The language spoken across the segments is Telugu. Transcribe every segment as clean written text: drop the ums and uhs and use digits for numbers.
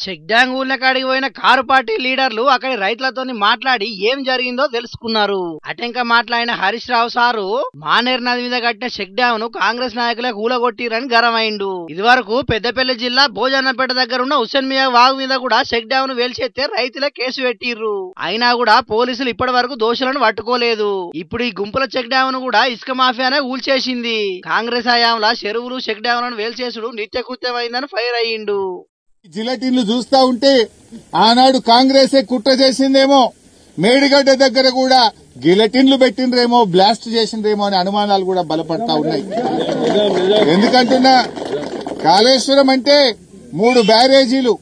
చెక్ డ్యాం ఊళ్ళ కాడికి పోయిన కారు పార్టీ లీడర్లు అక్కడి రైతులతోని మాట్లాడి ఏం జరిగిందో తెలుసుకున్నారు. అటెంక మాట్లాడిన హరీష్ రావు సారు మానేరు నది మీద కట్టిన చెక్ డ్యాం ను కాంగ్రెస్ నాయకులే కూలగొట్టిరని గరమైండు. ఇదివరకు పెద్దపల్లి జిల్లా భోజన్నపేట దగ్గర ఉన్న హుస్సేన్ మియా వాగు మీద కూడా చెక్ డ్యాం ను వేల్చేస్తే రైతులే కేసు పెట్టిర్రు. అయినా కూడా పోలీసులు ఇప్పటి వరకు దోషులను పట్టుకోలేదు. ఇప్పుడు ఈ గుంపుల చెక్ డ్యాం ను కూడా ఇసుక మాఫియానే ఊల్చేసింది. కాంగ్రెస్ హయాంలో చెరువులు చెక్ డ్యాం వేల్చేసుడు నిత్యకృత్యమైందని ఫైర్ అయ్యిండు. జిలెటిన్లు చూస్తా ఉంటే ఆనాడు కాంగ్రెసే కుట్ర చేసిందేమో, మేడిగడ్డ దగ్గర కూడా గిలెటిన్లు పెట్టినరేమో, బ్లాస్ట్ చేసిండ్రేమో అనే అనుమానాలు కూడా బలపడతా ఉన్నాయి. ఎందుకంటున్నా, కాళేశ్వరం అంటే 3 బ్యారేజీలు,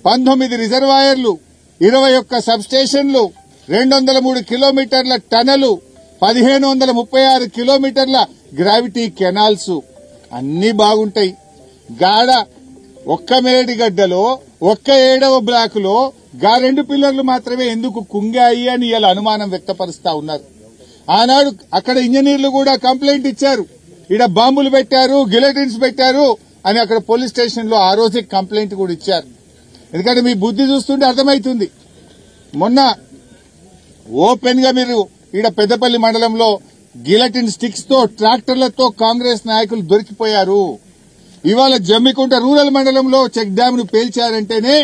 19 రిజర్వాయర్లు, 21 సబ్ స్టేషన్లు, 203 కిలోమీటర్ల టనలు, 1536 కిలోమీటర్ల గ్రావిటీ కెనాల్స్ అన్ని బాగుంటాయి. గాడ ఒక్క మేడిగడ్డలో ఒక్క 7వ బ్లాక్ లో 2 పిల్లర్లు మాత్రమే ఎందుకు కుంగాయి అని ఇలా అనుమానం వ్యక్తపరుస్తా ఉన్నారు. ఆనాడు అక్కడ ఇంజనీర్లు కూడా కంప్లైంట్ ఇచ్చారు, ఈడ బాంబులు పెట్టారు, గిలెటిన్స్ పెట్టారు అని అక్కడ పోలీస్ స్టేషన్ లో ఆ రోజే కంప్లైంట్ కూడా ఇచ్చారు. ఎందుకంటే మీ బుద్ధి చూస్తుంటే అర్థమైతుంది. మొన్న ఓపెన్ గా మీరు ఈడ పెద్దపల్లి మండలంలో గిలెటిన్ స్టిక్స్ తో ట్రాక్టర్లతో కాంగ్రెస్ నాయకులు దొరికిపోయారు. ఇవాళ జమ్మికుంట రూరల్ మండలంలో చెక్ డ్యాం ను పేల్చారంటేనే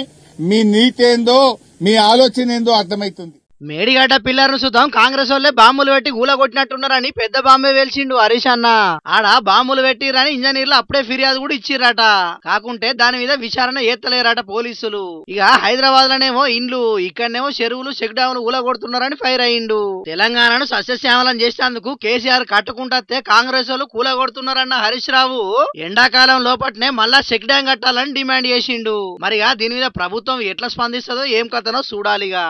మీ నీతేందో, మీ ఆలోచన ఏందో అర్థమైతుంది. మేడిగడ్డ పిల్లర్ను సుతం కాంగ్రెస్ వాళ్ళే బాంబులు పెట్టి కూలగొట్టినట్టున్నారని పెద్ద బాంబే వేల్చిండు హరీష్ అన్న. ఆడ బాంబులు పెట్టిరని ఇంజనీర్లు అప్పుడే ఫిర్యాదు కూడా ఇచ్చిర్రట. కాకుంటే దాని మీద విచారణ ఎత్తలేరట పోలీసులు. ఇక హైదరాబాద్ లోనేమో ఇండ్లు, ఇక్కడనేమో చెరువులు చెక్ డ్యాములు కూలగొడుతున్నారని ఫైర్ అయ్యిండు. తెలంగాణను సస్యశ్యామలం చేసేందుకు కేసీఆర్ కట్టుకుంటే కాంగ్రెస్ వాళ్ళు కూలగొడుతున్నారన్న హరీష్ రావు ఎండాకాలం లోపట్నే మళ్ళా చెక్ డ్యాం కట్టాలని డిమాండ్ చేసిండు. మరిగా దీని మీద ప్రభుత్వం ఎట్లా స్పందిస్తుందో ఏం కథనో చూడాలిగా.